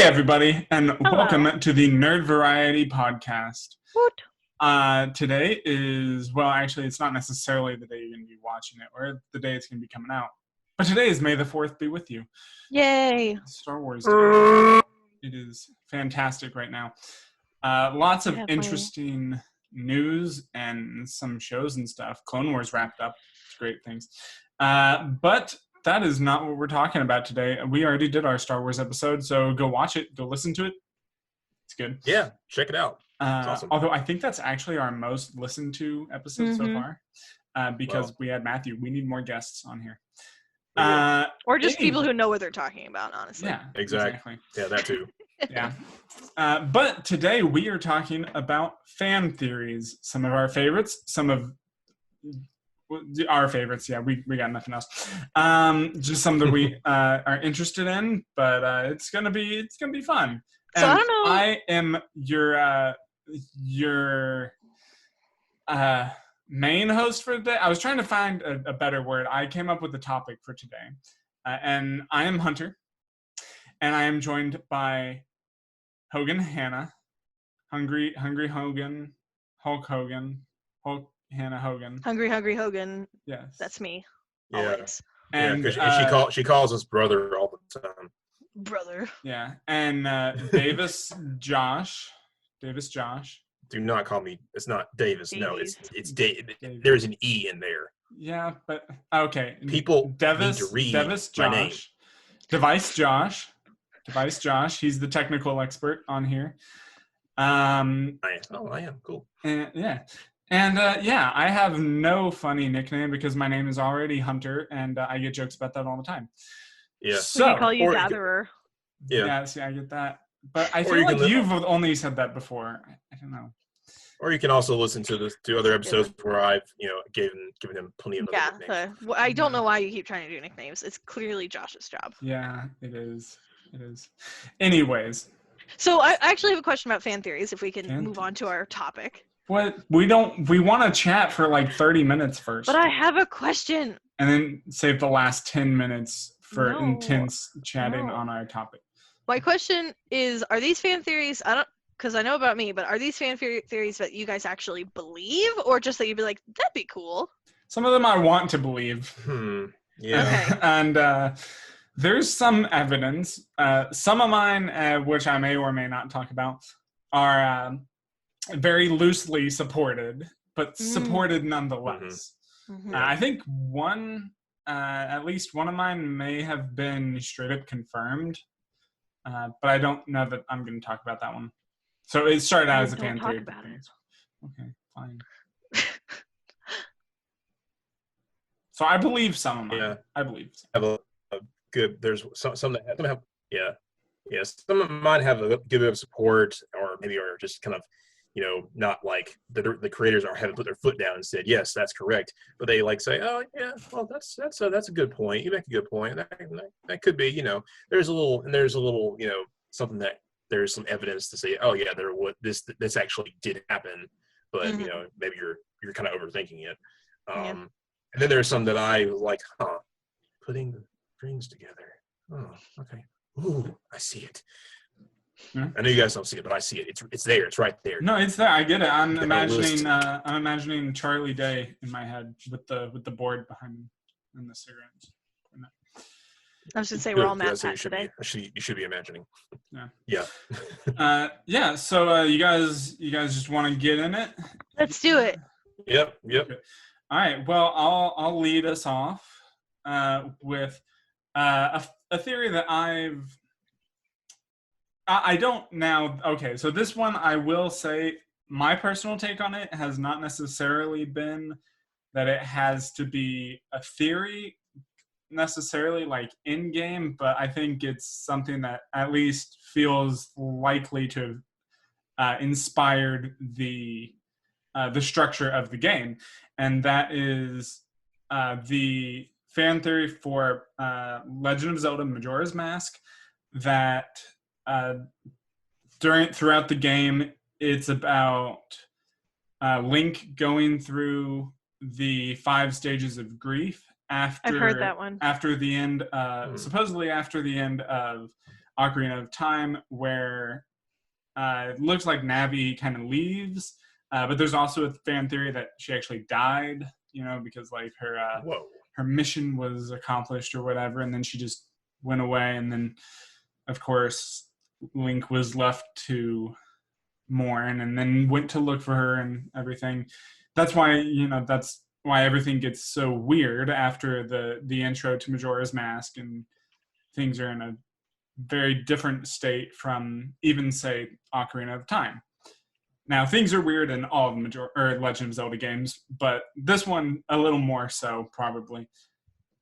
everybody, and Hello. welcome to the Nerd Variety Podcast. Woot. Today is, well, actually, it's not necessarily the day you're going to be watching it, or the day it's going to be coming out. But today is May the 4th be with you. Yay. Star Wars Day. It is fantastic right now. Lots of interesting news and some shows and stuff. Clone Wars wrapped up. It's great things. But that is not what we're talking about today. We already did our Star Wars episode, so go watch it. Go listen to it. It's good. Yeah, check it out. It's awesome. Although I think that's actually our most listened to episode so far, because we had Matthew. We need more guests on here. Or just people who know what they're talking about, honestly. Yeah, exactly. Yeah, that too. Yeah. But today we are talking about fan theories. Some of our favorites, some of our favorites. Yeah, we got nothing else. Just some that we are interested in, but it's gonna be fun. And so I don't know. I am your main host for today. I was trying to find a better word. I came up with the topic for today, and I am Hunter, and I am joined by Hogan Hannah, Hungry Hogan, Hulk Hogan, Hulk Hannah Hogan. Hungry Hogan. Yes, That's me. Yeah. Always. And she calls us brother all the time. Brother. Yeah, and Davis Josh. Do not call me. It's not Davis. Davies. No, it's Dave. There's an E in there. Yeah, but okay. People Devis need to read Josh. my name. Device Josh. He's the technical expert on here. I am. Cool. And, yeah. And I have no funny nickname because my name is already Hunter, and I get jokes about that all the time. Yeah. So we call you Gatherer. Yeah, see, I get that. But I feel like you've only said that before. I don't know. Or you can also listen to the two other episodes where I've, given him plenty of other nicknames. I don't know why you keep trying to do nicknames. It's clearly Josh's job. Yeah, it is. Anyways. So I actually have a question about fan theories, if we can move on to our topic. What? We want to chat for like 30 minutes first. But I have a question. And then save the last 10 minutes for intense chatting on our topic. My question is, are these fan theories, because I know about me, but are these fan theories that you guys actually believe, or just that you'd be like, that'd be cool? Some of them I want to believe. Yeah. Okay. And there's some evidence. Some of mine, which I may or may not talk about, are very loosely supported, but supported nonetheless. Mm-hmm. I think at least one of mine may have been straight up confirmed, but I don't know that I'm going to talk about that one. So it started out as a fan theory. About it. Okay, fine. So I believe some of mine. Yeah. I believe some. Have a good. There's some that have. Yeah. Yes. Some of mine have a good bit of support, or maybe are just kind of, not like the creators haven't put their foot down and said, yes, that's correct. But they say, oh yeah, well that's a good point. You make a good point. That could be, there's a little, something that there's some evidence to say, oh yeah, this actually did happen, but maybe you're kind of overthinking it. And then there's some that I was like, putting the strings together. Oh, okay. Ooh, I see it. Yeah. I know you guys don't see it, but I see it. It's there. It's right there. No, it's there. I get it. I'm imagining Charlie Day in my head with the board behind him and the cigarettes. I was going to say we're all Matt today. You should be imagining. Yeah. Yeah. Yeah. So you guys just want to get in it? Let's do it. Yep. Okay. All right. Well, I'll lead us off with a theory that I don't now. Okay, so this one I will say my personal take on it has not necessarily been that it has to be a theory necessarily like in game, but I think it's something that at least feels likely to have inspired the structure of the game, and that is the fan theory for Legend of Zelda Majora's Mask that throughout the game it's about Link going through the 5 stages of grief after I've heard that one. After the end supposedly after the end of Ocarina of Time, where it looks like Navi kind of leaves, but there's also a fan theory that she actually died, because like her mission was accomplished or whatever, and then she just went away, and then of course Link was left to mourn and then went to look for her and everything. That's why everything gets so weird after the intro to Majora's Mask, and things are in a very different state from even, say, Ocarina of Time. Now, things are weird in all of Legend of Zelda games, but this one a little more so, probably.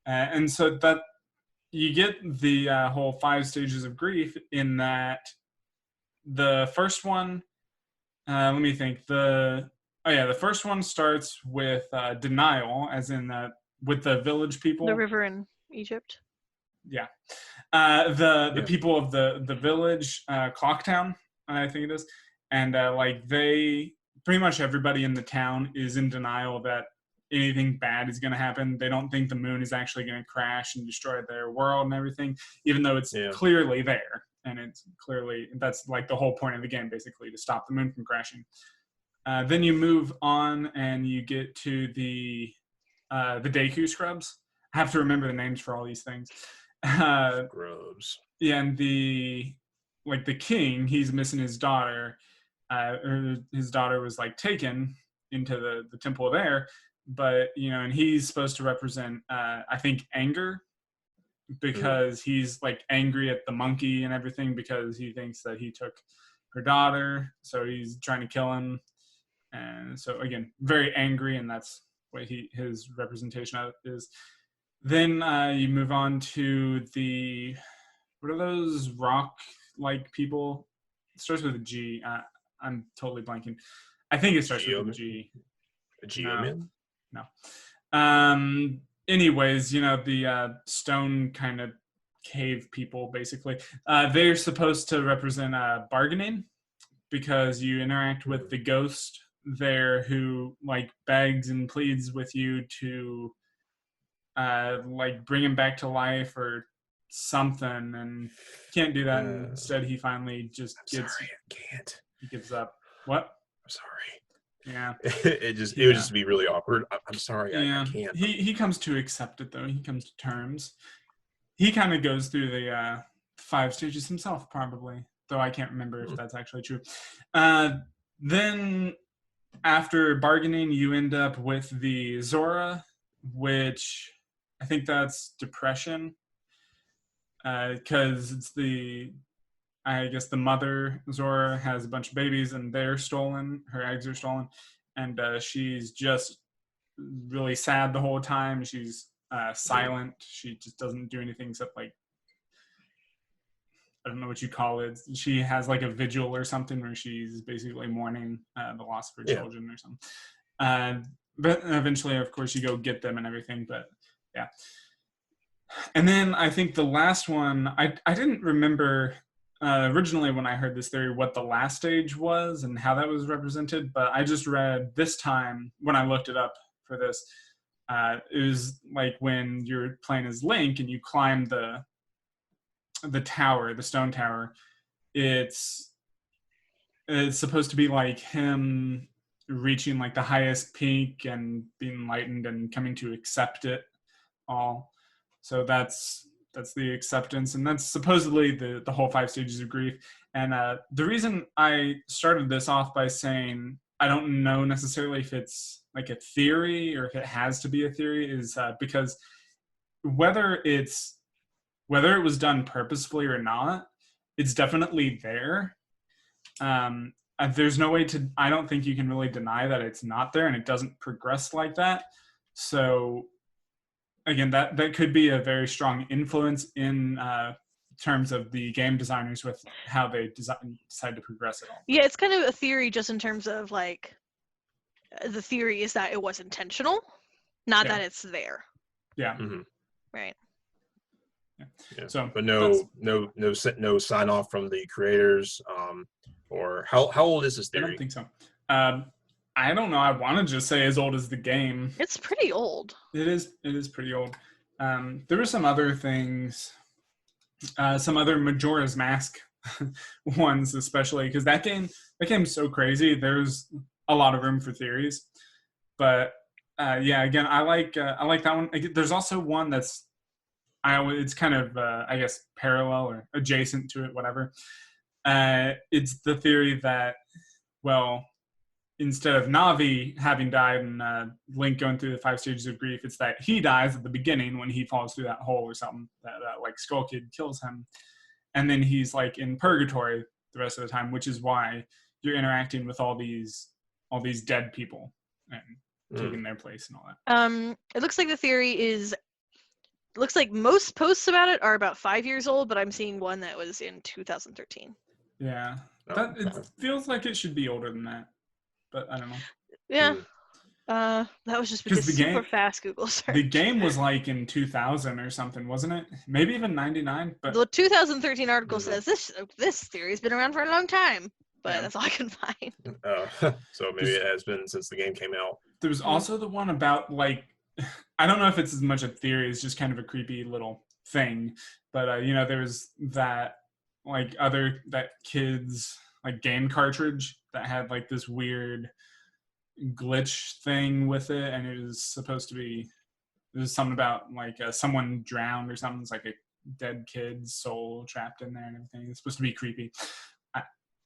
And so that you get the whole 5 stages of grief in that the first one, let me think. The first one starts with denial, as in with the village people. The river in Egypt. Yeah. The people of the village, Clocktown, I think it is. And they, pretty much everybody in the town is in denial that anything bad is going to happen. They don't think the moon is actually going to crash and destroy their world and everything, even though it's clearly there. And it's clearly, that's like the whole point of the game, basically, to stop the moon from crashing. Then you move on and you get to the Deku scrubs. I have to remember the names for all these things. Scrubs. Yeah, and the king, he's missing his daughter. His daughter was taken into the Temple of Air, but and he's supposed to represent I think anger, because he's angry at the monkey and everything because he thinks that he took her daughter, so he's trying to kill him. And so again, very angry, and that's what his representation of it is. Then you move on to what are those rock-like people? It starts with a G. I'm totally blanking. I think it starts with a G. A Geoman? No. Anyways, the stone kind of cave people, basically. They're supposed to represent bargaining, because you interact with the ghost there who begs and pleads with you to bring him back to life or something, and can't do that. Instead, he finally just I can't. He gives up. What? I'm sorry. Yeah. It would just be really awkward. I'm sorry. I can't. He comes to accept it, though. He comes to terms. He kind of goes through the 5 stages himself, probably, though I can't remember if that's actually true. Then after bargaining, you end up with the Zora, which I think that's depression, because it's I guess the mother, Zora, has a bunch of babies and they're stolen. Her eggs are stolen. And she's just really sad the whole time. She's silent. She just doesn't do anything except I don't know what you call it. She has a vigil or something where she's basically mourning the loss of her children or something. But eventually, of course, you go get them and everything. But yeah. And then I think the last one, I didn't remember originally when I heard this theory what the last stage was and how that was represented, but I just read this time when I looked it up for this, it was when you're playing as Link and you climb the tower, the stone tower. It's supposed to be him reaching the highest peak and being enlightened and coming to accept it all. So that's the acceptance, and that's supposedly the whole 5 stages of grief. And the reason I started this off by saying I don't know necessarily if it's a theory or if it has to be a theory is because whether it was done purposefully or not, it's definitely there. There's no way I don't think you can really deny that it's not there, and it doesn't progress like that. So again, that could be a very strong influence in terms of the game designers with how they decide to progress it all. Yeah, it's kind of a theory just in terms of the theory is that it was intentional, not that it's there. Yeah. Mm-hmm. Right. Yeah. So, but no sign off from the creators. Or how old is this theory? I don't think so. I don't know. I want to just say as old as the game. It's pretty old. It is pretty old. There were some other things. some other Majora's Mask ones, especially because that game's so crazy. There's a lot of room for theories, but yeah, again, I like that one. There's also one that's it's kind of I guess parallel or adjacent to it, whatever. It's the theory that, well, instead of Navi having died and Link going through the 5 stages of grief, it's that he dies at the beginning when he falls through that hole or something, that like Skull Kid kills him, and then he's like in purgatory the rest of the time, which is why you're interacting with all these dead people and taking their place and all that. It looks like the theory is. Looks like most posts about it are about 5 years old, but I'm seeing one that was in 2013. Yeah, it feels like it should be older than that, but I don't know. Yeah. That was just because super fast Google search. The game was like in 2000 or something, wasn't it? Maybe even 99. But the 2013 article says this theory's been around for a long time, but that's all I can find. So maybe it has been since the game came out. There was also the one about like, I don't know if it's as much a theory, it's just kind of a creepy little thing, but there was that like that kid's like game cartridge that had like this weird glitch thing with it, and it was supposed to be something about like someone drowned or something. It's like a dead kid's soul trapped in there and everything. It's supposed to be creepy.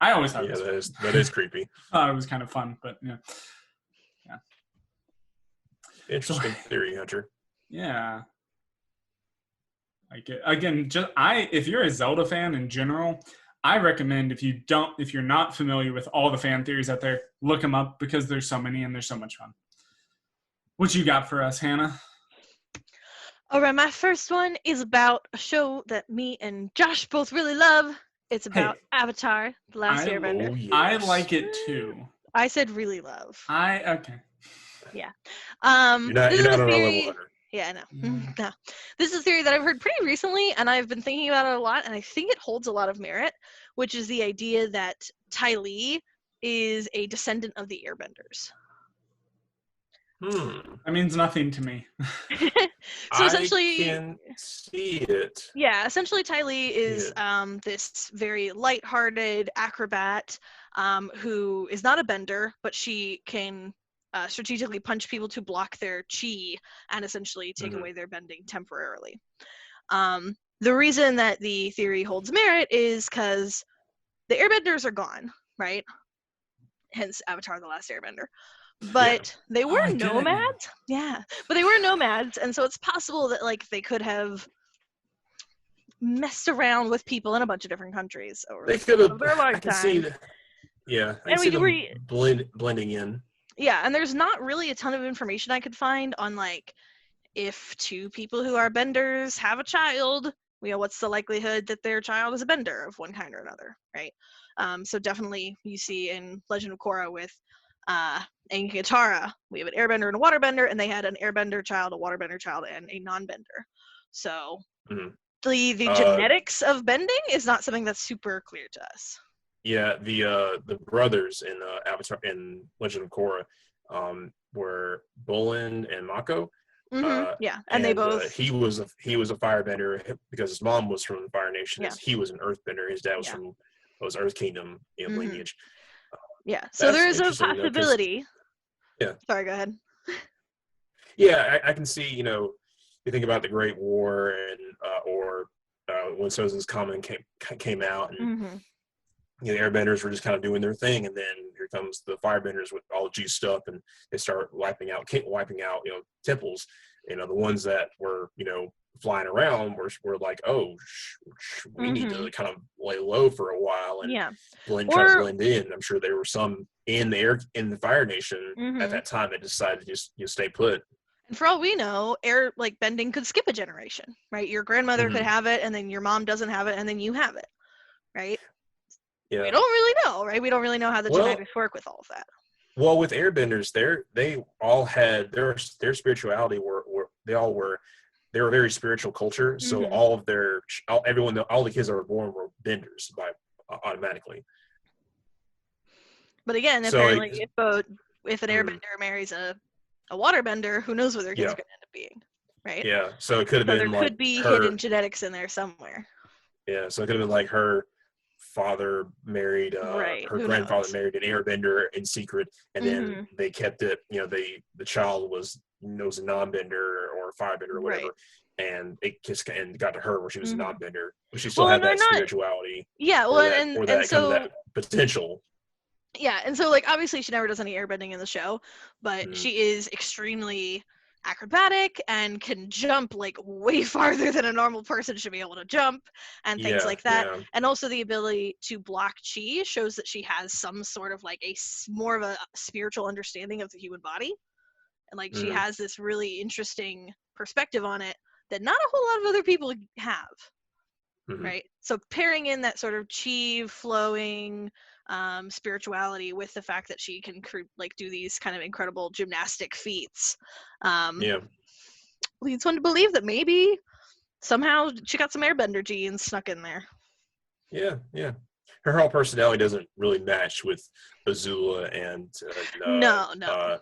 I always thought that is creepy. It was kind of fun, but yeah. Interesting theory, Hunter. Yeah. Like again, if you're a Zelda fan in general, I recommend if you're not familiar with all the fan theories out there, look them up because there's so many and there's so much fun. What you got for us, Hannah? All right, my first one is about a show that me and Josh both really love. It's about Avatar: The Last Airbender. Oh, yes. I like it too. I said really love. Okay. Yeah. You're not on a level, Hunter. Yeah, no. No. This is a theory that I've heard pretty recently, and I've been thinking about it a lot, and I think it holds a lot of merit, which is the idea that Ty Lee is a descendant of the Airbenders. That means nothing to me. So essentially, I can see it. Yeah, essentially Ty Lee is this very lighthearted acrobat who is not a bender, but she can strategically punch people to block their chi and essentially take away their bending temporarily. The reason that the theory holds merit is because the Airbenders are gone, right? Hence Avatar: The Last Airbender. But they were nomads. Yeah, but they were nomads, and so it's possible that like they could have messed around with people in a bunch of different countries over their lifetime. I can see that. Yeah, I can see them blending in. Yeah, and there's not really a ton of information I could find on like if two people who are benders have a child, what's the likelihood that their child is a bender of one kind or another, right? So definitely you see in Legend of Korra with Aang and Katara, we have an airbender and a waterbender, and they had an airbender child, a waterbender child, and a non-bender. So the genetics of bending is not something that's super clear to us. Yeah, the brothers in Avatar in Legend of Korra were Bolin and Mako. Yeah, and they both. He was a firebender because his mom was from the Fire Nation. Yeah. He was an earthbender. His dad was Earth Kingdom lineage. Yeah, so there is a possibility. Yeah. Sorry, go ahead. Yeah, I can see. You think about the Great War and or when Sozin's Common came out, and the Airbenders were just kind of doing their thing, and then here comes the Firebenders with all juiced up, and they start wiping out temples. The ones that were flying around were like, we need to kind of lay low for a while and try to blend in. I'm sure there were some in the Fire Nation at that time that decided to just stay put. And for all we know, bending could skip a generation, right? Your grandmother could have it, and then your mom doesn't have it, and then you have it, right? Yeah. We don't really know, right? We don't really know how the genetics work with all of that. Well, with Airbenders, they all had their spirituality they were a very spiritual culture. So all the kids that were born were benders automatically. But again, apparently, if an airbender marries a waterbender, who knows what their kids are going to end up being, right? Yeah, so it could have been there could be hidden genetics in there somewhere. Yeah, so it could have been like her father married, Right. her Who grandfather knows? married an airbender in secret, and then Hmm. they kept it. The child was a non-bender or a firebender or Right. whatever, and it just and got to her where she was a Hmm. non-bender, but she still Well, had and they're that not. spirituality Yeah. Well, or that and kind of so that potential. yeah, and so like obviously she never does any airbending in the show, but Mm, she is extremely acrobatic and can jump like way farther than a normal person should be able to jump and things yeah, like that. yeah, And also the ability to block chi shows that she has some sort of like more of a spiritual understanding of the human body. And like she mm, has this really interesting perspective on it that not a whole lot of other people have. mm, Right, so pairing in that sort of chi flowing spirituality with the fact that she can like do these kind of incredible gymnastic feats um, yeah, leads one to believe that maybe somehow she got some airbender genes snuck in there. yeah, yeah. Her whole personality doesn't really match with Azula and No, no,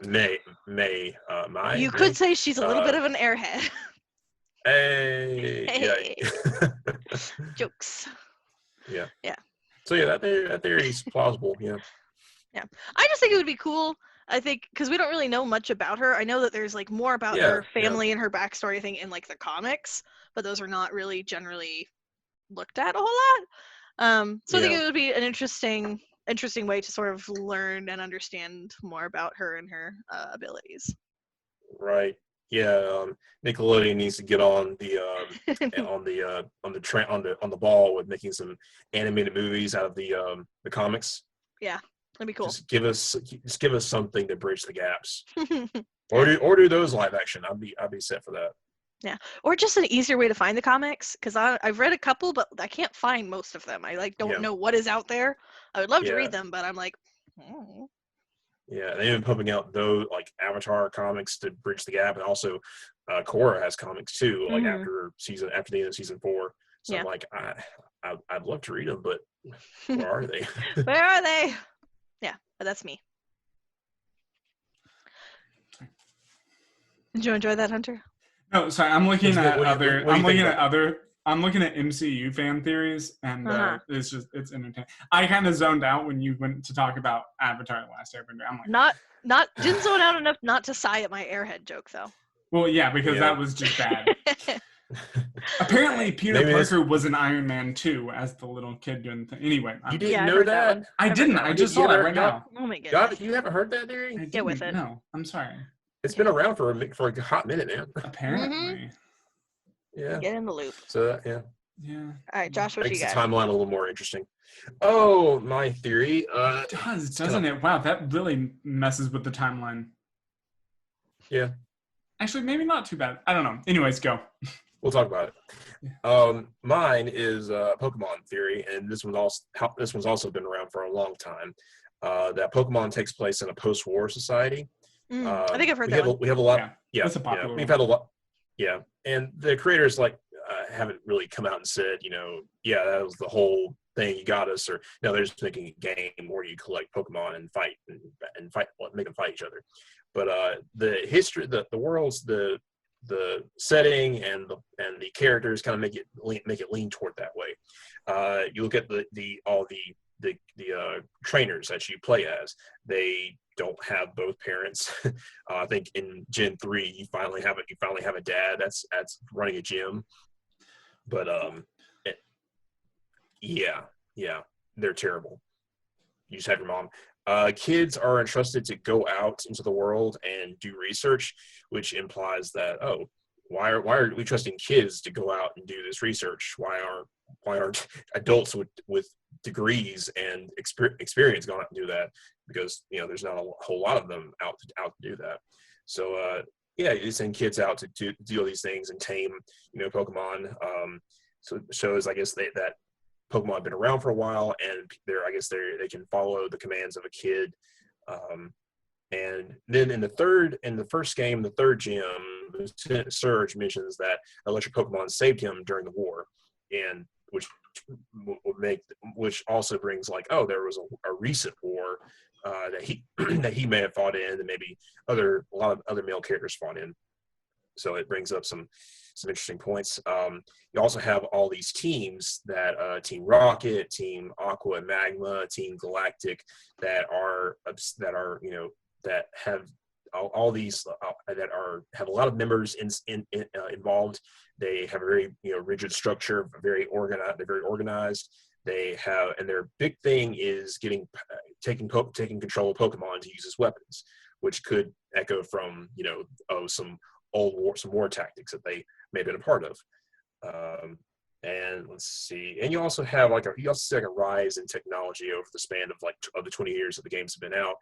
Mai, you could say she's a little bit uh, of an airhead. hey, yeah, Hey, jokes. yeah. Yeah, So yeah, that theory is plausible. Yeah, yeah, I just think it would be cool. I think because we don't really know much about her. I know that there's like more about yeah, her yeah, family and her backstory thing in like the comics, but those are not really generally looked at a whole lot. So I think yeah. it would be an interesting way to sort of learn and understand more about her and her abilities. Right. Yeah. Nickelodeon needs to get on the ball with making some animated movies out of the comics. Yeah, that'd be cool. Just give us something to bridge the gaps. Yeah, Or do those live action. I'd be set for that. yeah, or just an easier way to find the comics because I've read a couple, but I can't find most of them. I like don't Yeah. know what is out there. I would love to Yeah. read them, but I'm like, oh. Yeah. They've been pumping out those like Avatar comics to bridge the gap, and also Korra has comics too. Like Mhm. after the end of season 4. So I'm Yeah. like, I'd love to read them, but where are they? Where are they? Yeah, but that's me. Did you enjoy that, Hunter? No, sorry. I'm looking at What other. do you I'm think looking about at other. I'm looking at MCU fan theories, and Uh-huh. it's entertaining. I kind of zoned out when you went to talk about Avatar: The Last Airbender. I'm like, Not didn't zone out enough not to sigh at my airhead joke though. well, yeah, because Yeah. that was just bad. Apparently, Right. Peter Maybe Parker was an Iron Man too, as the little kid doing the thing. Anyway, you Yeah, didn't I've know heard that that? one. I I've heard didn't. that I one. just saw that right y'all, now. Oh my goodness. you haven't heard that theory? I Get with didn't. it. No, I'm sorry. It's Yeah. been around for a hot minute, man. Apparently, Yeah. Get in the loop. So yeah, yeah. All right, Josh, what you makes the got? timeline a little more interesting. Oh, my theory. It does, doesn't it? Wow, that really messes with the timeline. Yeah, Actually, maybe not too bad. I don't know. Anyways, go. we'll talk about it. Yeah. Mine is Pokemon theory, and this one's also been around for a long time. That Pokemon takes place in a post-war society. I think I've heard that one. We have a lot. Yeah, Yeah, that's a popular we've one. had a lot. Yeah, and the creators haven't really come out and said, yeah, that was the whole thing. You got us, or no, they're just making a game where you collect Pokemon and fight and fight, make them fight each other. But the history, the world's the setting and the characters kind of make it lean toward that way. You look at all the trainers that you play as, they don't have both parents. I think in Gen 3 you finally have a dad that's running a gym. But yeah, they're terrible. You just have your mom. Kids are entrusted to go out into the world and do research, which implies that, oh, why are we trusting kids to go out and do this research? Why aren't adults with degrees and experience going out and do that? Because there's not a whole lot of them out to do that. So yeah, you send kids out to do all these things and tame Pokemon. So it shows, I guess, that Pokemon have been around for a while, and they can follow the commands of a kid. And then in the first game, the third gym, Lieutenant Surge mentions that electric Pokemon saved him during the war, and which also brings like, oh, there was a recent war that he may have fought in, and maybe a lot of other male characters fought in. So it brings up some some interesting points. You also have all these teams that Team Rocket, Team Aqua and Magma, Team Galactic that have all these that have a lot of members involved. They have a very rigid structure, very organized. They're very organized. They have, and their big thing is taking control of Pokemon to use as weapons, which could echo from some war tactics that they may have been a part of. And let's see, and you also have a rise in technology over the span of the 20 years that the games have been out,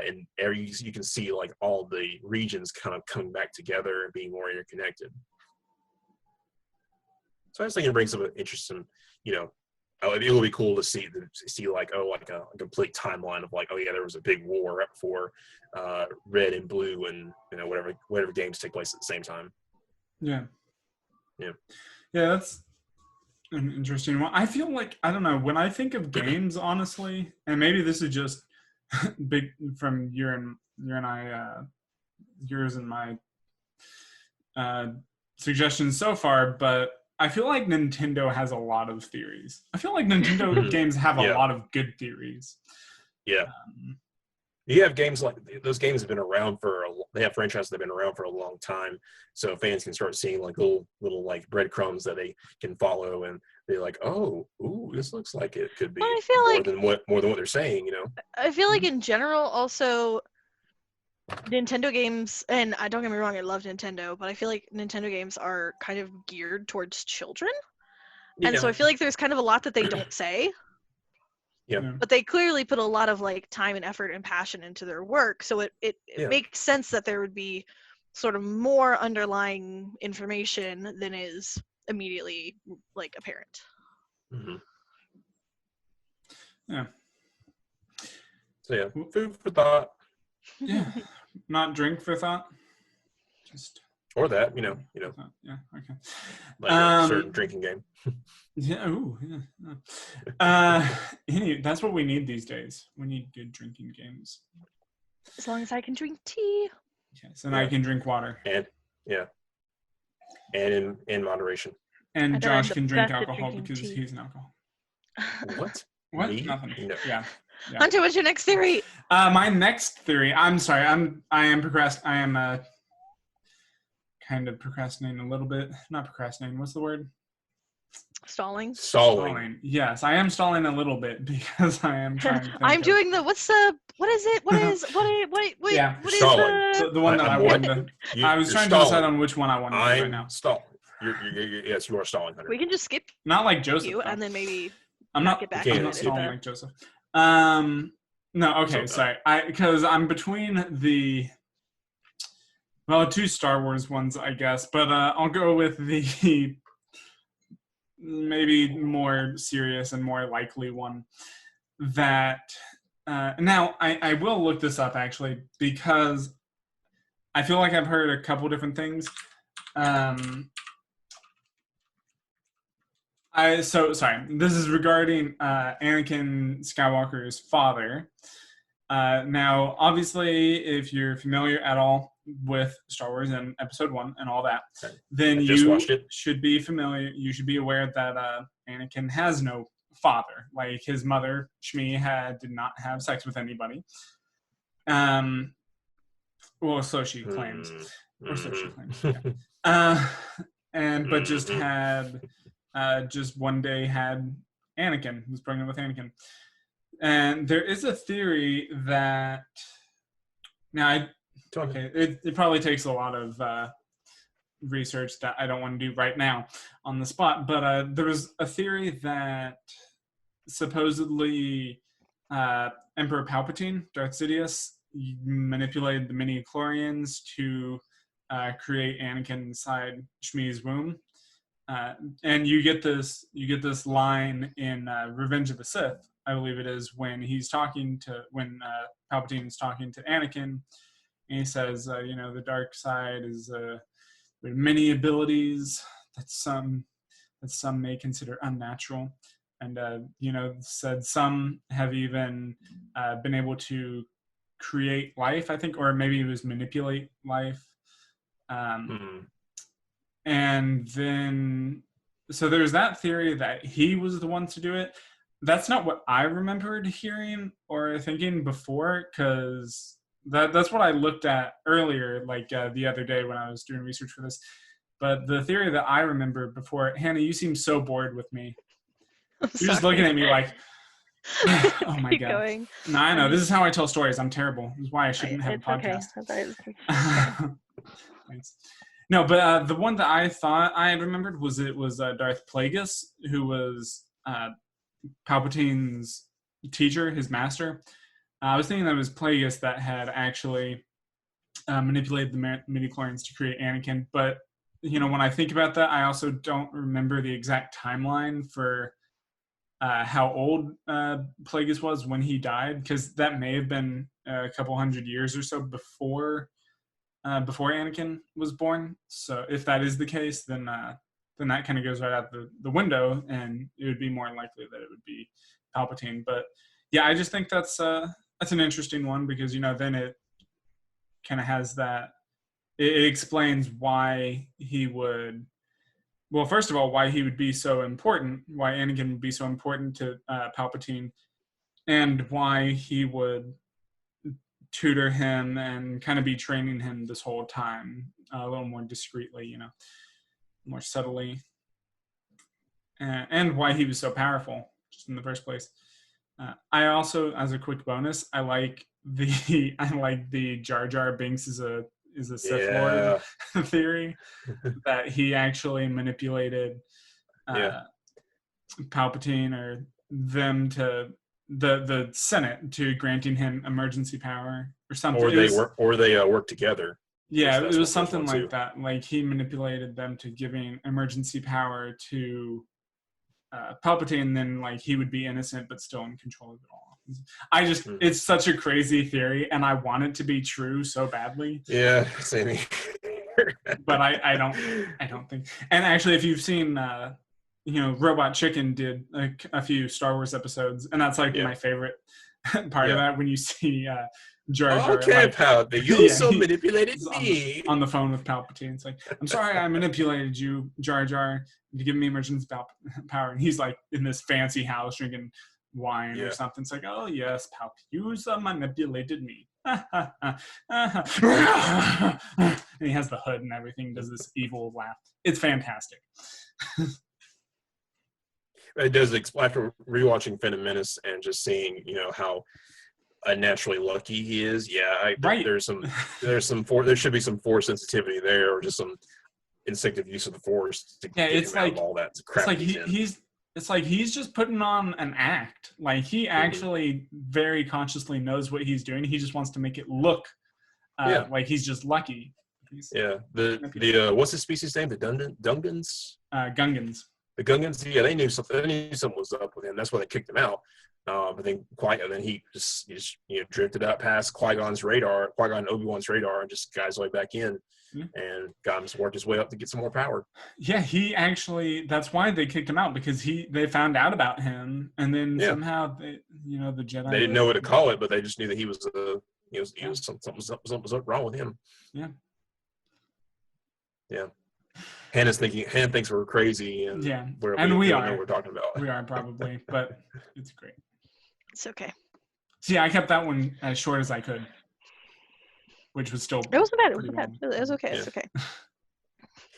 and you can see all the regions kind of coming back together and being more interconnected. So I was thinking it brings some interesting, it will be cool to see a complete timeline of there was a big war right before Red and Blue, and whatever games take place at the same time. Yeah, that's an interesting one. I feel I don't know, when I think of games, honestly, and maybe this is just big from yours and my suggestions so far, but I feel like Nintendo has a lot of theories. I feel like Nintendo games have a lot of good theories. Yeah. You have games those games have been around they have franchises that have been around for a long time, so fans can start seeing little breadcrumbs that they can follow, and they're like, oh, ooh, this looks like it could be more than what they're saying, I feel like in general also Nintendo games, and don't get me wrong, I love Nintendo, but I feel like Nintendo games are kind of geared towards children. Yeah. And so I feel like there's kind of a lot that they don't say. Yeah. But they clearly put a lot of time and effort and passion into their work, so it makes sense that there would be sort of more underlying information than is immediately apparent. Mm-hmm. Yeah. So yeah, food for thought. Yeah. Not drink for thought. Just or that, Yeah. Okay. A certain drinking game. Yeah. Ooh. Yeah. That's what we need these days. We need good drinking games. As long as I can drink tea. Yes, and I can drink water. And and in moderation. And Josh can drink alcohol because he's an alcoholic. What? What? Me? Nothing. No. Yeah. Hunter, what's your next theory? My next theory. I'm sorry. I am kind of procrastinating a little bit. Not procrastinating. What's the word? Stalling. Yes, I am stalling a little bit because I am trying to think I'm doing the what is it? Yeah, what is the one that I wanted to. I was trying to decide on which one I wanted to do right now. Stalling. Yes, you are stalling, Hunter. We can just skip not like Joseph you, and then maybe I'm not get back I'm not stalling like Joseph. No, okay, sorry. Because I'm between the two Star Wars ones, I guess, but I'll go with the maybe more serious and more likely one that now I will look this up actually because I feel like I've heard a couple different things. Sorry. This is regarding Anakin Skywalker's father. Now, obviously, if you're familiar at all with Star Wars and Episode 1 and all that, then you should be familiar. You should be aware that Anakin has no father. Like his mother, Shmi, did not have sex with anybody. Well, so she claims, or so she claims. Yeah. But just had. Just one day had Anakin, was pregnant with Anakin. And there is a theory that, it probably takes a lot of research that I don't want to do right now on the spot, but there was a theory that supposedly Emperor Palpatine, Darth Sidious, manipulated the midi-chlorians to create Anakin inside Shmi's womb. And you get this line in Revenge of the Sith, I believe it is, when Palpatine is talking to Anakin, and he says, the dark side is there are many abilities that some may consider unnatural, and said some have even been able to create life, I think, or maybe it was manipulate life. And then, so there's that theory that he was the one to do it. That's not what I remembered hearing or thinking before, because that's what I looked at earlier, like the other day when I was doing research for this. But the theory that I remember before, Hannah, you seem so bored with me. You're just looking at me like, oh my Keep God. going. No, I know. This is how I tell stories. I'm terrible. This is why I shouldn't have a podcast. Okay. Thanks. No, but the one that I thought I had remembered was Darth Plagueis, who was Palpatine's teacher, his master. I was thinking that it was Plagueis that had actually manipulated the midichlorians to create Anakin. But, when I think about that, I also don't remember the exact timeline for how old Plagueis was when he died, because that may have been a couple hundred years or so before Anakin was born. So if that is the case, then that kind of goes right out the window, and it would be more likely that it would be Palpatine. But yeah, I just think that's an interesting one, because then it kind of has that. It explains why he would. Well, first of all, why he would be so important, why Anakin would be so important to Palpatine, and why he would tutor him and kind of be training him this whole time, a little more discreetly, more subtly, and why he was so powerful just in the first place. I also, as a quick bonus, I like the Jar Jar Binks is a Sith Lord theory, that he actually manipulated Palpatine or them to the Senate to granting him emergency power or something. Or they work together. Yeah, it was something like that. Like he manipulated them to giving emergency power to Palpatine, then like he would be innocent but still in control of it all. It's such a crazy theory, and I want it to be true so badly. Yeah, same here. But I don't think. And actually, if you've seen, Robot Chicken did a few Star Wars episodes, and that's like my favorite part of that, when you see Jar Jar. Okay, Palpatine, you also manipulated me. On the phone with Palpatine. It's like, I'm sorry I manipulated you, Jar Jar, to give me emergency power. And he's like in this fancy house drinking wine or something. It's like, oh yes, Palpatine, you manipulated me. And he has the hood and everything, does this evil laugh. It's fantastic. It does, after rewatching Phantom Menace and just seeing, how unnaturally lucky he is. Yeah, right. There should be some force sensitivity there, or just some instinctive use of the force to get him out of all that crap. It's like he's just putting on an act. Like he actually very consciously knows what he's doing. He just wants to make it look like he's just lucky. The what's his species name? The Gungans. Gungans. The Gungans. Yeah, they knew something. They knew something was up with him. That's why they kicked him out. But then he just drifted up past Qui-Gon's radar, Qui-Gon and Obi-Wan's radar, and just got his way back in. And got him to work his way up to get some more power. Yeah, he actually, that's why they kicked him out, because they found out about him, and then somehow the Jedi, they didn't know what to call it, but they just knew that he was something was wrong with him. Yeah. Hannah thinks we're crazy, and we don't know what we're talking about. We are probably, but it's great. It's okay. So yeah, I kept that one as short as I could, which was still. It wasn't bad. It wasn't bad. It was okay. Yeah. It's okay.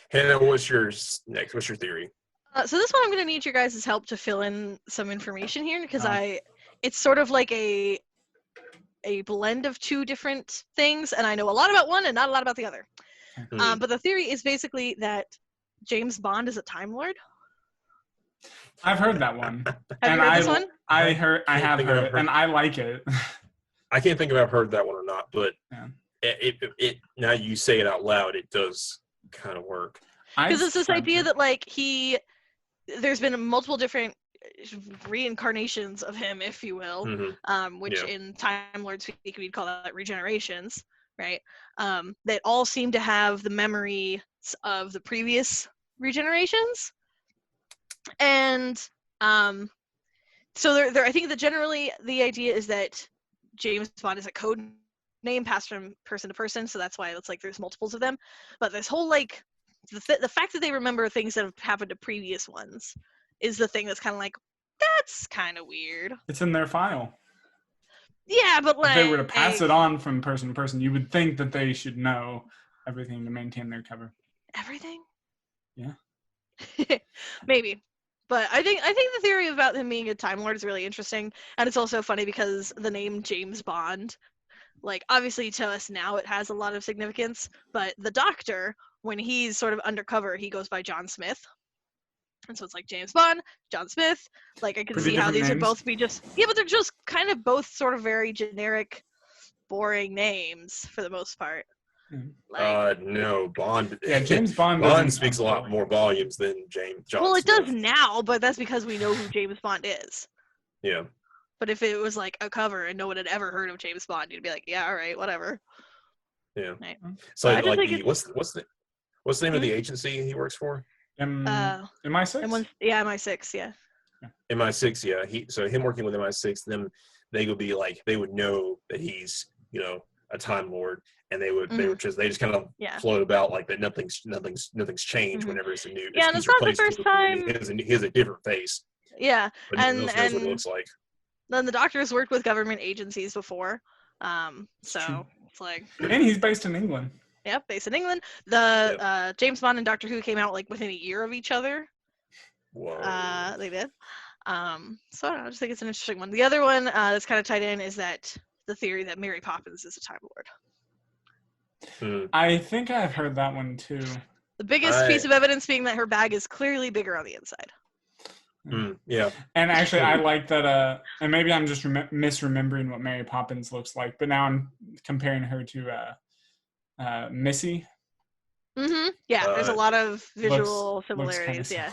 Hannah, what's yours next? What's your theory? So this one, I'm going to need your guys' help to fill in some information here, because it's sort of like a blend of two different things, and I know a lot about one and not a lot about the other. But the theory is basically that James Bond is a Time Lord. I've heard that one. Have you heard this one? I have heard it, and I like it. I can't think if I've heard that one or not, but it now you say it out loud, it does kind of work. Because it's this idea that there's been multiple different reincarnations of him, if you will, which in Time Lord speak we'd call that regenerations, right? That all seem to have the memories of the previous regenerations, and so I think that generally the idea is that James Bond is a code name passed from person to person, so that's why it's like there's multiples of them. But this whole the fact that they remember things that have happened to previous ones is the thing that's kind of like, that's kind of weird. It's in their file. Yeah, but if they were to pass it on from person to person, you would think that they should know everything to maintain their cover. Everything? Yeah. Maybe. But I think the theory about him being a Time Lord is really interesting, and it's also funny because the name James Bond, like, obviously to us now it has a lot of significance, but the Doctor, when he's sort of undercover, he goes by John Smith. And so it's like James Bond, John Smith. Like, I can Pretty see how different these names. would both be just, yeah, but they're just kind of both sort of very generic, boring names for the most part. Like, no, Bond. Yeah, James Bond. Bond speaks a lot more volumes than John well, it Smith. does now, but that's because we know who James Bond is. Yeah. But if it was like a cover and no one had ever heard of James Bond, you'd be like, yeah, all right, whatever. Yeah. Right. So I just like think what's the name of the agency he works for? MI6. Yeah, MI6. Yeah. MI6. Yeah. So him working with MI6, them they would be like they would know that he's a Time Lord, and they just kind of float about like that. Nothing's changed whenever it's a new. Yeah, and it's not the first time. He has a different face. Yeah, but and knows what it looks like. Then the Doctor's worked with government agencies before, so it's like. And he's based in England. Yep, based in England. The James Bond and Doctor Who came out like within a year of each other. Whoa. They did. So I don't know, I just think it's an interesting one. The other one that's kind of tied in is that the theory that Mary Poppins is a Time Lord. I think I've heard that one too. The biggest piece of evidence being that her bag is clearly bigger on the inside. Yeah. And actually, I like that. And maybe I'm just misremembering what Mary Poppins looks like, but now I'm comparing her to Missy. Mm-hmm. Yeah, there's a lot of visual similarities. Yeah.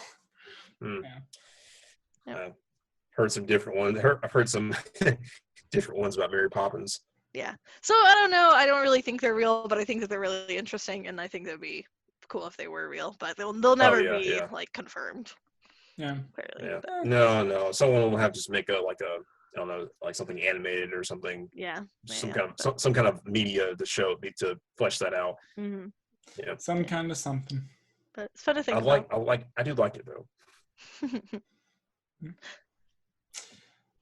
Yep. Heard some different ones. I've heard some different ones about Mary Poppins. Yeah. So I don't know. I don't really think they're real, but I think that they're really interesting, and I think that'd be cool if they were real. But they'll never be like confirmed. Yeah. Clearly. Yeah. No. Someone will have to just make I don't know, like something animated or something. Yeah. Some kind of media to flesh that out. Mm-hmm. Yeah. Some kind of something. But it's fun to think I do like it though.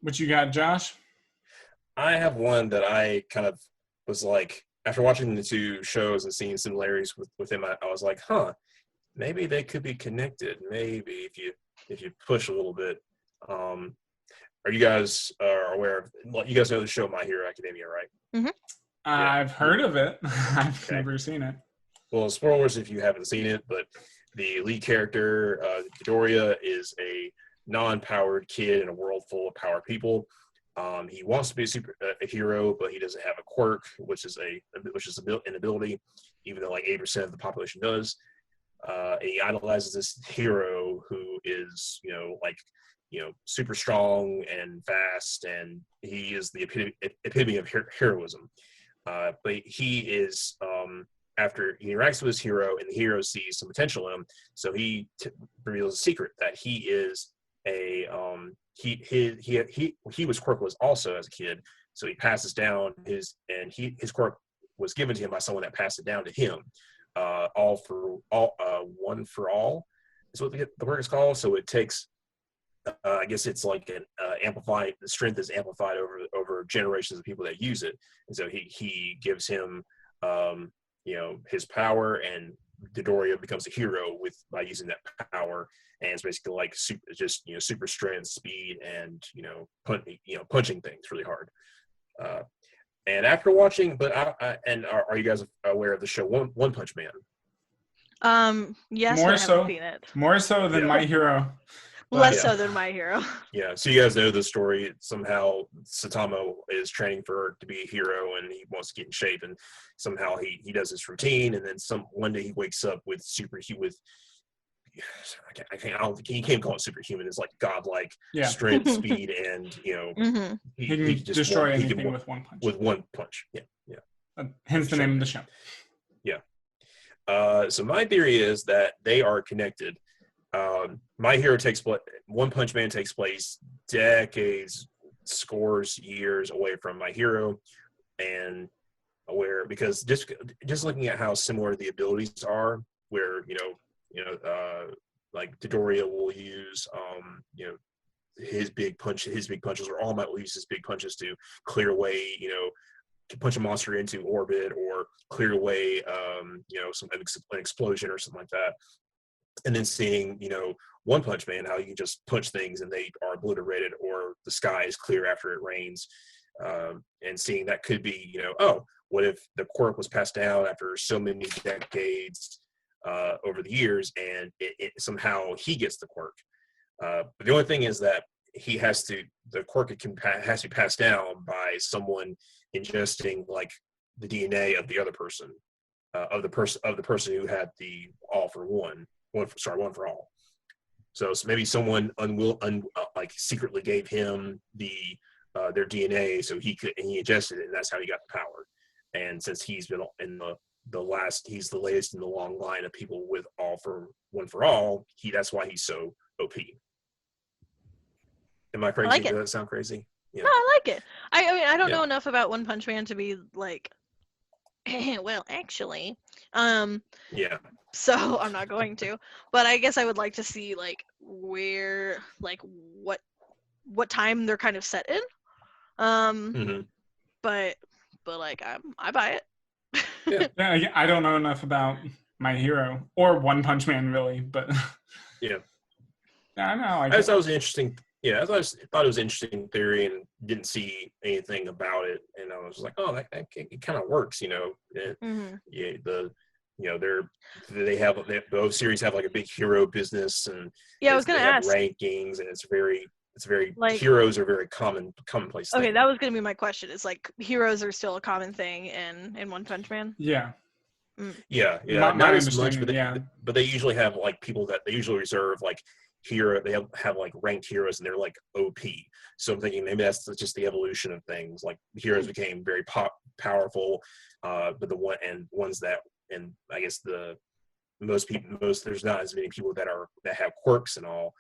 What you got, Josh? I have one that I kind of was like, after watching the two shows and seeing similarities with them, I was like, maybe they could be connected. Maybe if you push a little bit. Are you guys aware of? You guys know the show My Hero Academia, right? Mm-hmm. I've heard of it. I've never seen it. Well, spoilers if you haven't seen it, but the lead character, Midoriya, is a non-powered kid in a world full of powered people. He wants to be a hero, but he doesn't have a quirk, which is an ability, even though like 8% of the population does. He idolizes this hero who is, super strong and fast, and he is the epitome of heroism. But he is, after he interacts with his hero, and the hero sees some potential in him, so he reveals a secret that he is he was quirkless also as a kid. So he passes down his quirk was given to him by someone that passed it down to him. One for all is what the quirk is called. So it takes, I guess it's like an amplified. The strength is amplified over generations of people that use it, and so he gives him, his power, and Midoriya becomes a hero by using that power, and it's basically like super strength, speed, and punching things really hard. And after watching, are you guys aware of the show One Punch Man? Yes, more I so, haven't seen it. More so than My Hero. Less so than My Hero. Yeah, so you guys know the story. Somehow Satamo is training to be a hero, and he wants to get in shape, and somehow he does this routine, and then one day he wakes up with I don't think he can't call it superhuman. It's like godlike strength, speed, and mm-hmm. he can just destroy anything with one punch. With one punch, yeah. Hence the name of the show. Yeah. So my theory is that they are connected. My Hero One Punch Man takes place decades, scores, years away from My Hero, and because just looking at how similar the abilities are, where like Dodoria will use his big punches, or All Might will use his big punches to clear away, to punch a monster into orbit, or clear away an explosion or something like that. And then seeing, One Punch Man, how you can just punch things and they are obliterated, or the sky is clear after it rains. And seeing that could be, what if the quirk was passed down after so many decades over the years, and it somehow he gets the quirk. But the only thing is that the quirk has to be passed down by someone ingesting like the DNA of the other person, of the person who had the one for all. So maybe someone like secretly gave him their DNA, so he ingested it, and that's how he got the power. And since he's been in he's the latest in the long line of people with one for all, that's why he's so OP. Am I crazy? I like it. Does that sound crazy? Yeah. No, I like it. I mean, I don't know enough about One Punch Man to be like, well, actually, Yeah. so I'm not going to. But I guess I would like to see like where, like what time they're kind of set in. But like I buy it. Yeah, I don't know enough about My Hero or One Punch Man really, but yeah. I don't know. I thought it was interesting. Yeah, I thought it was an interesting theory, and didn't see anything about it, and I was like, oh, it kind of works, Yeah, both series have like a big hero business, and I was gonna ask rankings, and it's very like, heroes are very commonplace. Okay, thing. that was gonna be my question. Is like heroes are still a common thing in One Punch Man? Yeah. Yeah. My not as much, but they usually have like people that they usually reserve like hero. They have like ranked heroes, and they're like OP. So I'm thinking maybe that's just the evolution of things. Like heroes became very powerful, but ones that, and I guess there's not as many people that have quirks and all.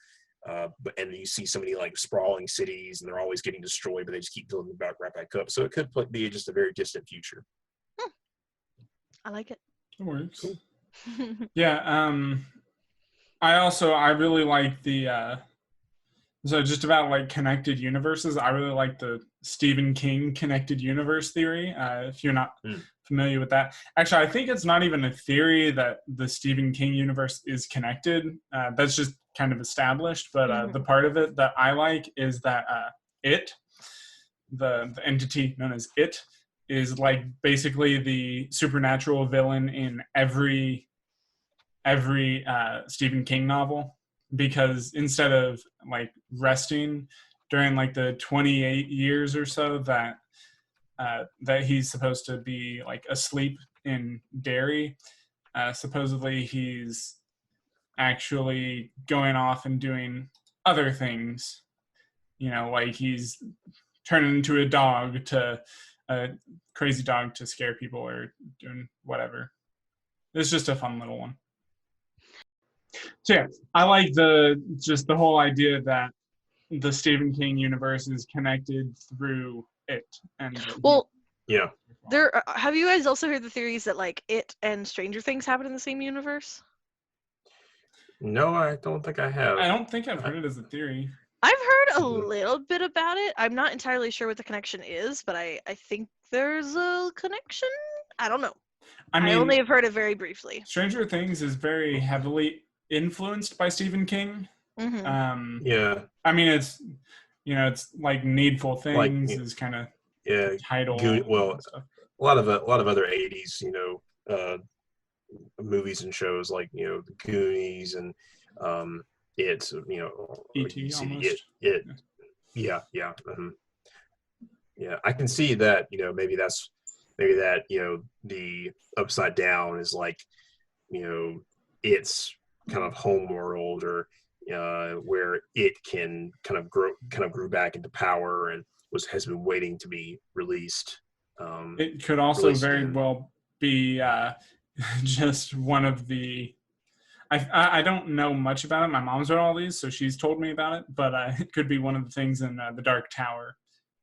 And you see so many like sprawling cities, and they're always getting destroyed, but they just keep building right back up. So it could be just a very distant future. I like it. It works. Cool. Yeah. I really like the so just about like connected universes. I really like the Stephen King connected universe theory. If you're not familiar with that, actually, I think it's not even a theory that the Stephen King universe is connected. That's just kind of established. But the part of it that I like is that the entity known as It, is like basically the supernatural villain in every Stephen King novel, because instead of like resting during like the 28 years or so that he's supposed to be like asleep in Derry, supposedly he's actually going off and doing other things, like he's turning into a crazy dog to scare people, or doing whatever. It's just a fun little one. So yeah, I like the whole idea that the Stephen King universe is connected through It. And yeah. There have you guys also heard the theories that like It and Stranger Things happen in the same universe? No, I don't think I have. I don't think I've heard it as a theory. I've heard a little bit about it. I'm not entirely sure what the connection is, but I think there's a connection. I don't know. I only have heard it very briefly. Stranger Things is very heavily influenced by Stephen King. Yeah. I mean, it's like Needful Things is kind of the title. A lot of other 80s, movies and shows like The Goonies and it's E.T. almost. Yeah. Yeah, I can see that. Maybe that the Upside Down is like its kind of home world, or where it can kind of grew back into power and has been waiting to be released. It could also very well be just one of the. I don't know much about it. My mom's read all these, so she's told me about it. But it could be one of the things in the Dark Tower,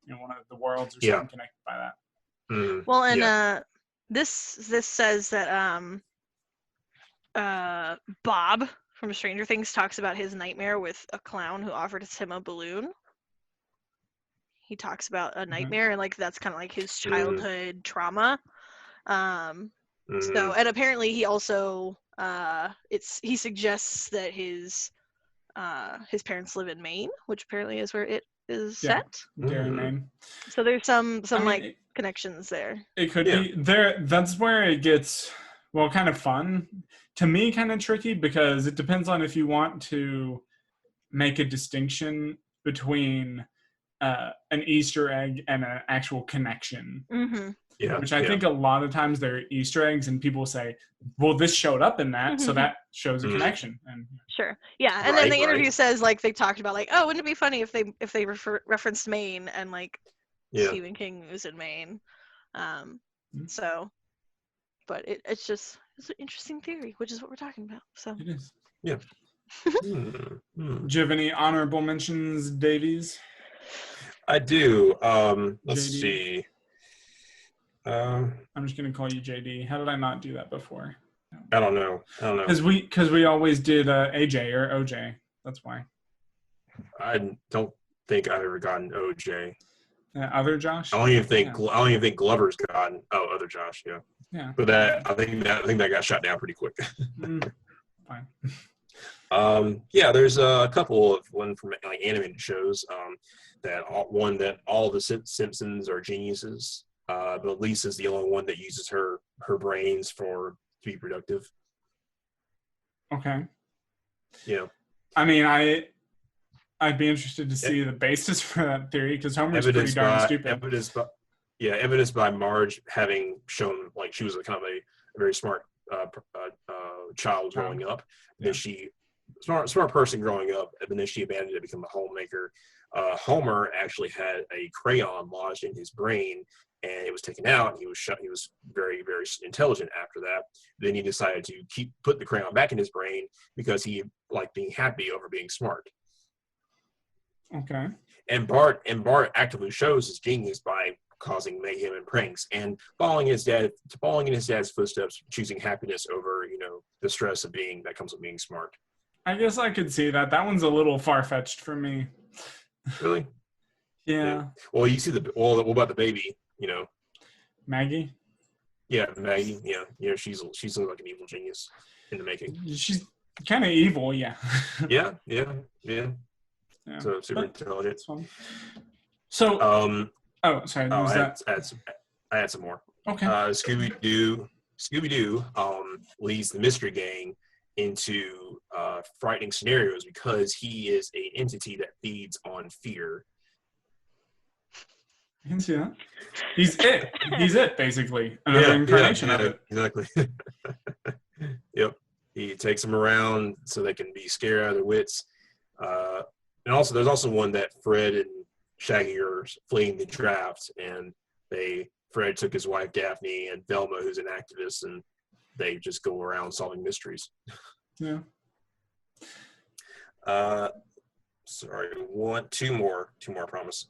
one of the worlds or something connected by that. Well, and this says that Bob from Stranger Things talks about his nightmare with a clown who offered him a balloon. He talks about a nightmare, and like that's kind of like his childhood trauma. So, and apparently he also he suggests that his parents live in Maine, which apparently is where it is set. They're in Maine. So there's some connections there. It could be there. That's where it gets kind of fun. To me, kind of tricky because it depends on if you want to make a distinction between an Easter egg and an actual connection. Mm-hmm. Yeah, which I think a lot of times they're Easter eggs, and people say, "Well, this showed up in that, so that shows a connection." And sure, yeah. And then the interview says like they talked about like, oh, wouldn't it be funny if they referenced Maine and like Stephen King was in Maine. So, but it's an interesting theory, which is what we're talking about. So it is. Yeah. Do you have any honorable mentions, Davies? I do. Let's JD. see. I'm just gonna call you JD. How did I not do that before? I don't know. Because we always did AJ or OJ. That's why. I don't think I've ever gotten OJ. Other Josh. I don't even think Glover's gotten. Oh, other Josh. Yeah. Yeah. But I think that got shot down pretty quick. Fine. Yeah, there's a couple of one from like animated shows. That all the Simpsons are geniuses. But Lisa's the only one that uses her brains to be productive. Okay. Yeah. I mean, I'd be interested to see the basis for that theory because Homer's pretty darn stupid. Evidence by Marge having shown like she was a kind of a very smart child growing up. Then she smart person growing up, and then she abandoned it to become a homemaker. Homer actually had a crayon lodged in his brain, and it was taken out. He was shut. He was very, very intelligent after that. Then he decided to put the crayon back in his brain because he liked being happy over being smart. Okay. And Bart actively shows his genius by causing mayhem and pranks and following in his dad's footsteps, choosing happiness over the stress that comes with being smart. I guess I could see that. That one's a little far-fetched for me. Really? Yeah. Well, you see what about the baby? Maggie. Yeah, Maggie. Yeah, she's like an evil genius in the making. She's kind of evil, yeah. Yeah. So super intelligent. So. Sorry. I had some more. Okay. Scooby-Doo leads the mystery gang into frightening scenarios because he is an entity that feeds on fear. I can see that. He's it, basically. Another incarnation of it. Exactly. Yep. He takes them around so they can be scared out of their wits. And also, there's also one that Fred and Shaggy are fleeing the draft, and Fred took his wife Daphne and Velma, who's an activist, and they just go around solving mysteries. Yeah. Sorry, two more, I promise.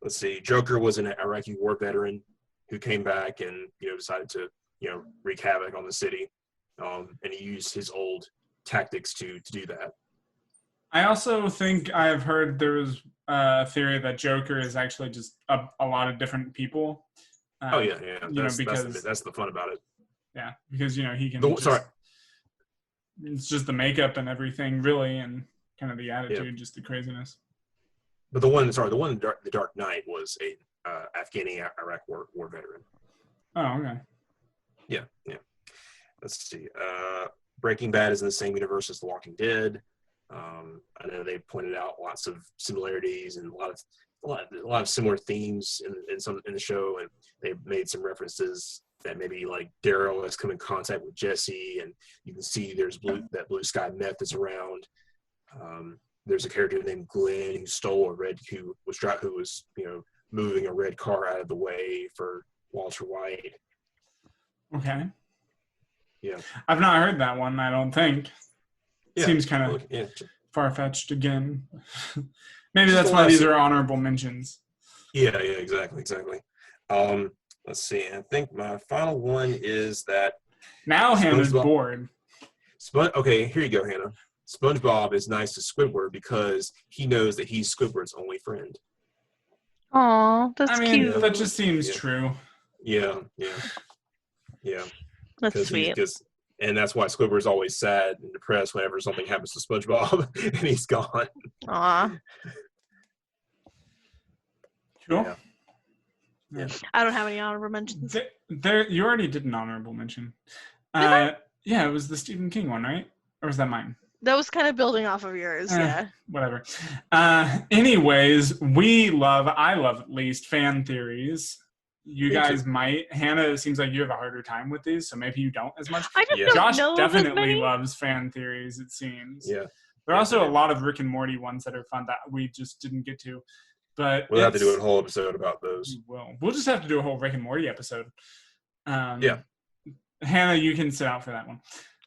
Let's see. Joker was an Iraqi war veteran who came back and decided to wreak havoc on the city, and he used his old tactics to do that. I also think I've heard there was a theory that Joker is actually just a lot of different people. That's the fun about it. Yeah, because he can. It's just the makeup and everything, really, and kind of the attitude, just the craziness. But the Dark Knight was a Afghani-Iraq war veteran. Oh, okay. Yeah. Let's see. Breaking Bad is in the same universe as The Walking Dead. I know they pointed out lots of similarities and a lot of similar themes in the show, and they made some references that maybe like Daryl has come in contact with Jesse, and you can see there's that blue sky meth is around. There's a character named Glenn who was moving a red car out of the way for Walter White. Okay. Yeah. I've not heard that one, I don't think. Yeah. Seems kind of far-fetched again. Maybe that's why these are honorable mentions. Yeah, exactly. Let's see. I think my final one is that Now Hannah's SpongeBob. bored. Okay, here you go, Hannah. SpongeBob is nice to Squidward because he knows that he's Squidward's only friend. Aw, that's I mean, cute. that just seems Yeah. true. Yeah. That's sweet. And that's why Squidward's always sad and depressed whenever something happens to SpongeBob and he's gone. Aw. Cool. Yeah. I don't have any honorable mentions. There, you already did an honorable mention. Did Yeah, it was the Stephen King one, right? Or was that mine? That was kind of building off of yours, yeah. Whatever. Anyways, I love at least, fan theories. You guys might. Hannah, it seems like you have a harder time with these, so maybe you don't as much. I just don't Josh know definitely loves fan theories, it seems. Yeah. There are also a lot of Rick and Morty ones that are fun that we just didn't get to. But we'll have to do a whole episode about those. We'll just have to do a whole Rick and Morty episode. Yeah. Hannah, you can sit out for that one.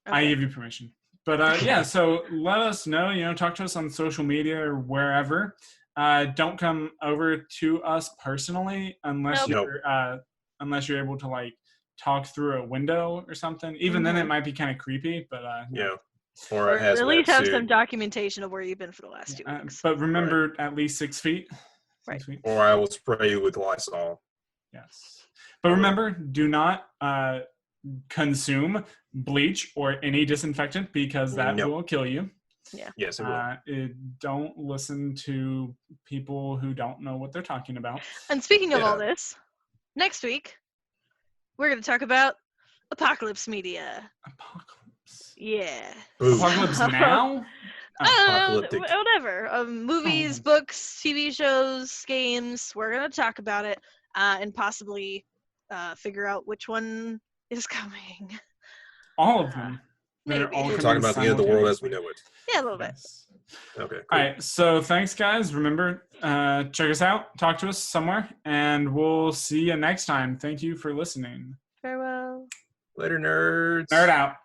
Okay. I give you permission. But yeah, so let us know, talk to us on social media or wherever. Don't come over to us personally unless you're able to like talk through a window or something. Even then it might be kind of creepy, but yeah. Or at least have some documentation of where you've been for the last 2 weeks. But remember, at least 6 feet. Right. 6 feet. Or I will spray you with Lysol. Yes. But remember, do not consume bleach or any disinfectant because that will kill you. Yeah. Yes, it will. Don't listen to people who don't know what they're talking about. And speaking of all this, next week we're going to talk about apocalypse media. Apocalypse. Yeah. Ooh. Apocalypse now? Apocalyptic. Whatever. Movies, books, TV shows, games. We're going to talk about it and possibly figure out which one is coming. All of them. Maybe. We're talking about the end of the world as we know it. Yeah, a little bit. Okay, cool. All right, so thanks, guys. Remember, check us out, talk to us somewhere, and we'll see you next time. Thank you for listening. Farewell. Later, nerds. Nerd out.